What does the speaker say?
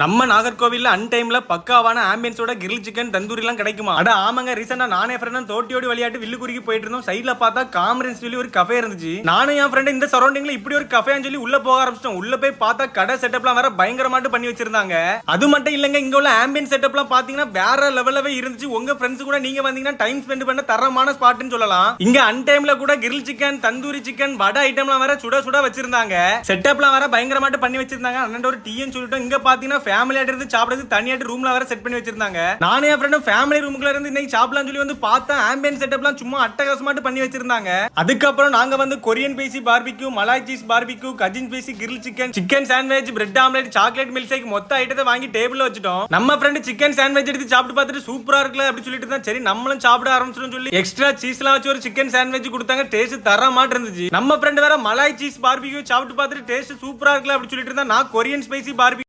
நம்ம நாகர்கோவில்ல அன்டைம்ல பக்காவான ஆம்பியன்ஸோட கிரில் சிக்கன் தந்தூரி எல்லாம் கிடைக்குமா? அட ஆமாங்க, ரீசெண்டா நானே ஃப்ரெண்டும் தோட்டியோடி விளையாட்டு வில்லுக்குறிக்கு போயிட்டு இருந்தோம். சைட்ல பார்த்தா காமரன்ஸ் சொல்லி ஒரு கஃபே இருந்துச்சு. நானும் என் ஃப்ரெண்ட் இந்த சரௌண்டிங்ல இப்படி ஒரு கஃபேன்னு சொல்லி உள்ள போக ஆரம்பிச்சிட்டோம். உள்ள போய் பார்த்தா கடை செட்டப்லாம் வேற பயங்கரமாட்டு பண்ணி வச்சிருந்தாங்க. அது மட்டும் இல்லங்க, இங்க உள்ள ஆம்பியன்ஸ் செட்டப்லாம் பாத்தீங்கன்னா வேற லெவல்லவே இருந்துச்சு. உங்க ஃப்ரெண்ட்ஸ் கூட நீங்க வந்தீங்கன்னா டைம் ஸ்பெண்ட் பண்ண தரமான ஸ்பாட்னு சொல்லலாம். இங்க அன்டைம்ல கூட கிரில் சிக்கன், தந்தூரி சிக்கன், வடை ஐட்டம்லாம் வேற சுட சுட வச்சிருந்தாங்க. செட்டப்லாம் வேற பயங்கரமாட்டு பண்ணி வச்சிருந்தாங்க. அண்ணன் ஒரு டீன்னு சொல்லிட்டோம். இங்க பாத்தீங்கன்னா ஃபேமிலியா இருந்து தனியாட்டு ரூம்ல வேற செட் பண்ணி வச்சிருந்தாங்க. நானே என் ஃப்ரெண்டும் ஃபேமிலி ரூமுக்குள்ள இருந்து இன்னைக்கு சாப்பிடலாம்னு சொல்லி வந்து பார்த்தா ஆம்பியன்ஸ் செட்டப்லாம் சும்மா அட்டகாசமாட்டு பண்ணி வச்சிருந்தாங்க. அதுக்கப்புறம் நாங்க வந்து Korean spicy barbecue, malai cheese barbecue, cajun spicy grill chicken, chicken sandwich, bread omelette, chocolate milk shake மொத்த ஐட்டத்தை வாங்கி டேபிள்ல வச்சிட்டோம். நம்ம ஃப்ரெண்ட் சிக்கன் சாண்ட்விச் எடுத்து சாப்பிட்டு பார்த்துட்டு சூப்பரா இருக்குல்ல அப்படி சொல்லிட்டு தான் சரி நம்மளும் சாப்பிட ஆரம்பிச்சிடும் சொல்லி எக்ஸ்ட்ரா சீஸ்லாம் வச்சு ஒரு சிக்கன் சாண்ட்விச் கொடுத்தாங்க. டேஸ்ட் தரமாட்டு இருந்துச்சு. நம்ம ஃப்ரெண்ட் வேற மலாய் சீஸ் பார்பிக்யூ சாப்பிட்டு பார்த்துட்டு டேஸ்ட் சூப்பரா இருக்குல்ல அப்படி சொல்லிட்டு இருந்தா நான் கொரியன் ஸ்பைசி பார்பிக்யூ